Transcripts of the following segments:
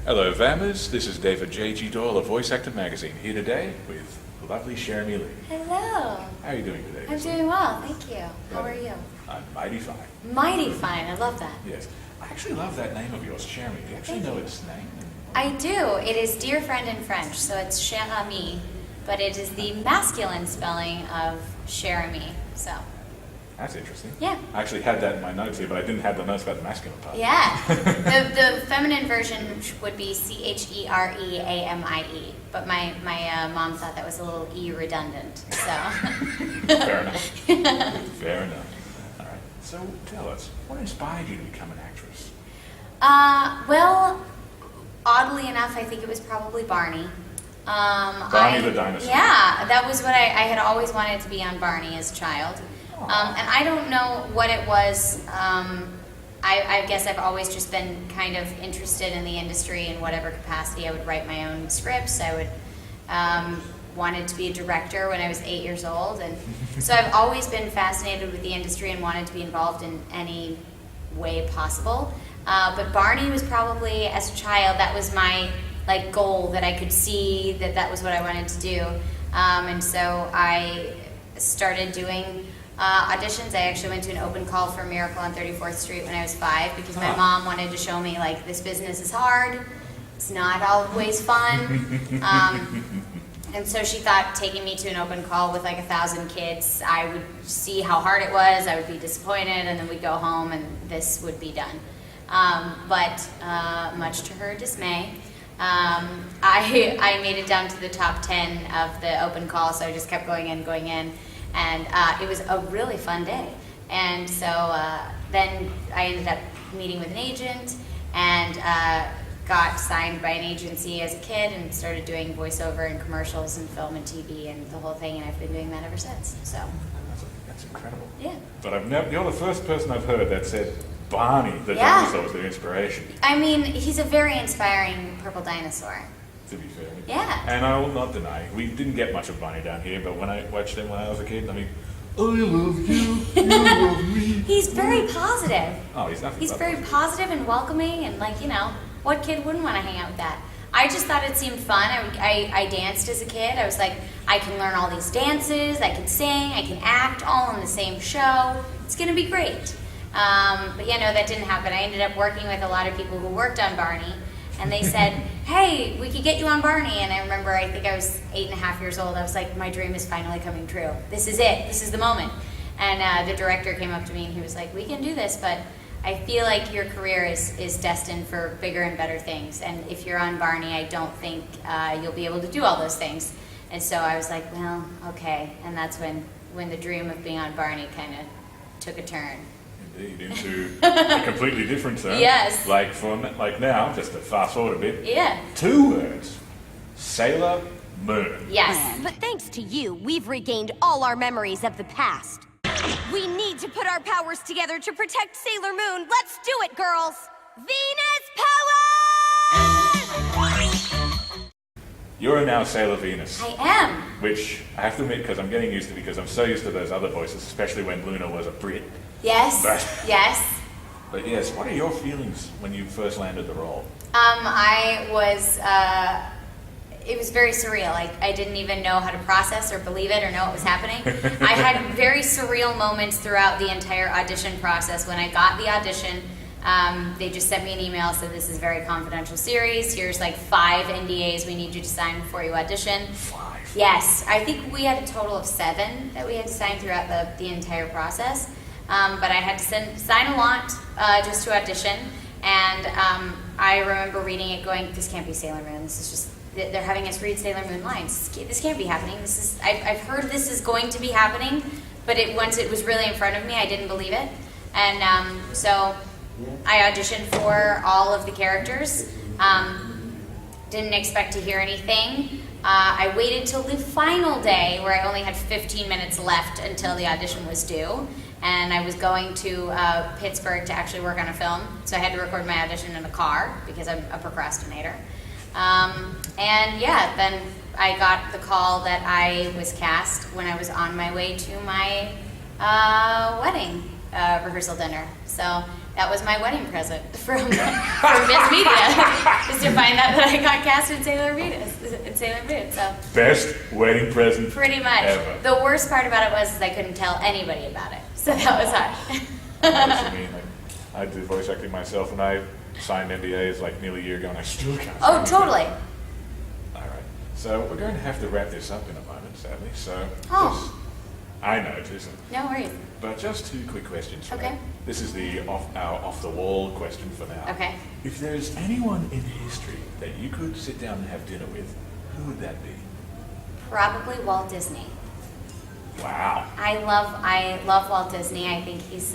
Hello, VAMers. This is David J.G. Doyle of Voice Actor Magazine, here today with the lovely Cherami Leigh. Hello. How are you doing today? I'm doing well, thank you. How are you? I'm mighty fine. Mighty fine, I love that. Yes. I actually love that name of yours, Cherami. Do you actually know its name? I do. It is dear friend in French, so it's Cherami, but it is the masculine spelling of Cherami, so. That's interesting. Yeah. I actually had that in my notes here, but I didn't have the notes about the masculine part. Yeah. the feminine version would be Chereamie, but my mom thought that was a little E redundant, so. Fair enough. Fair enough. All right. So tell us, what inspired you to become an actress? Well, oddly enough, I think it was probably Barney. Barney the dinosaur. Yeah, that was what I had always wanted to be on Barney as a child. And I don't know what it was. I guess I've always just been kind of interested in the industry in whatever capacity. I would write my own scripts. I would wanted to be a director when I was 8 years old, and so I've always been fascinated with the industry and wanted to be involved in any way possible. But Barney was probably, as a child, that was my goal, that I could see that was what I wanted to do, and so I started doing auditions. I actually went to an open call for Miracle on 34th Street when I was 5 because my mom wanted to show me this business is hard. It's not always fun. And so she thought taking me to an open call with 1,000 kids, I would see how hard it was, I would be disappointed, and then we'd go home and this would be done. But much to her dismay, I made it down to the top 10 of the open call, so I just kept going in, and it was a really fun day. And so then I ended up meeting with an agent and got signed by an agency as a kid and started doing voiceover and commercials and film and TV and the whole thing, and I've been doing that ever since. So that's incredible. Yeah. But you're the first person I've heard that said Barney the dinosaur was their inspiration. I mean, he's a very inspiring purple dinosaur. To be fair. Yeah. And I will not deny, we didn't get much of Barney down here, but when I watched him when I was a kid, I mean, I love you, you love me. He's very positive. Oh, he's nothing. He's but very positive and welcoming, and what kid wouldn't want to hang out with that? I just thought it seemed fun. I danced as a kid. I was like, I can learn all these dances, I can sing, I can act, all in the same show. It's going to be great. But no, that didn't happen. I ended up working with a lot of people who worked on Barney, and they said, hey, we could get you on Barney. And I remember, I think I was 8.5 years old. I was like, my dream is finally coming true. This is it. This is the moment. And the director came up to me and he was like, we can do this, but I feel like your career is destined for bigger and better things. And if you're on Barney, I don't think you'll be able to do all those things. And so I was like, well, okay. And that's when the dream of being on Barney kind of took a turn. Indeed, into a completely different term. Yes. Like now, just to fast forward a bit. Yeah. 2 words. Sailor Moon. Yes. But thanks to you, we've regained all our memories of the past. We need to put our powers together to protect Sailor Moon. Let's do it, girls! Venus power! You're now Sailor Venus. I am. Which I have to admit, because I'm getting used to, because I'm so used to those other voices, especially when Luna was a Brit. Yes. Yes. But yes, what are your feelings when you first landed the role? It was very surreal. I didn't even know how to process or believe it or know what was happening. I had very surreal moments throughout the entire audition process. When I got the audition, they just sent me an email, said this is a very confidential series. Here's 5 NDAs we need you to sign before you audition. 5? Yes. I think we had a total of 7 that we had to sign throughout the entire process. But I had to sign a lot just to audition. And I remember reading it going, this can't be Sailor Moon. This is just... They're having us read Sailor Moon lines. This can't be happening. I've heard this is going to be happening, but once it was really in front of me, I didn't believe it. And so I auditioned for all of the characters. Didn't expect to hear anything. I waited till the final day where I only had 15 minutes left until the audition was due. And I was going to Pittsburgh to actually work on a film. So I had to record my audition in a car because I'm a procrastinator. Then I got the call that I was cast when I was on my way to my wedding. rehearsal dinner. So that was my wedding present from Viz Media, is to find out that I got cast in Sailor Moon. So Best wedding present pretty much. ever. The worst part about it was I couldn't tell anybody about it. So that was hard. I mean, like, I did voice acting myself, and I signed NDAs like nearly a year ago, and I still can't. Oh, totally. All right. So we're going to have to wrap this up in a moment, sadly. So Oh. I know it isn't. No worries. But just 2 quick questions. Okay. Right? This is our off-the-wall question for now. Okay. If there's anyone in history that you could sit down and have dinner with, who would that be? Probably Walt Disney. Wow. I love Walt Disney. I think he's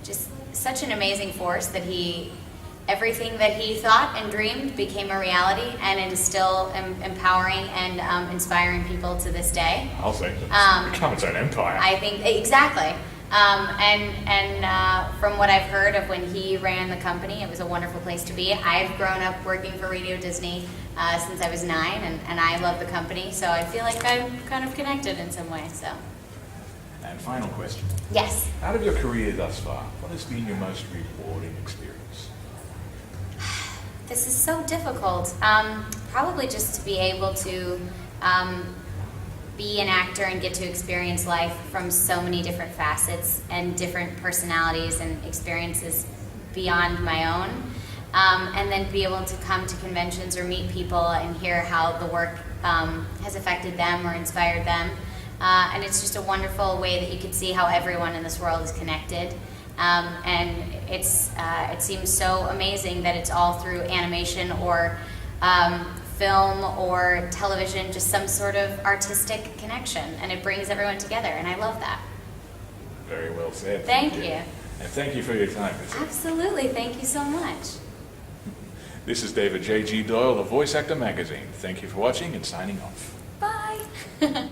just such an amazing force that everything that he thought and dreamed became a reality, and is still empowering and inspiring people to this day. I'll say it's become its own empire. I think exactly. From what I've heard of when he ran the company, it was a wonderful place to be. I've grown up working for Radio Disney since I was 9, and I love the company, so I feel like I'm kind of connected in some way. So, And final question. yes. Out of your career thus far, what has been your most rewarding experience? This is so difficult. Probably just to be able to be an actor and get to experience life from so many different facets and different personalities and experiences beyond my own. And then be able to come to conventions or meet people and hear how the work has affected them or inspired them. And it's just a wonderful way that you can see how everyone in this world is connected. And it seems so amazing that it's all through animation or film or television, just some sort of artistic connection, and it brings everyone together, and I love that. Very well said. Thank you. And thank you for your time. Absolutely, thank you so much. This is David J.G. Doyle of Voice Actor Magazine. Thank you for watching and signing off. Bye.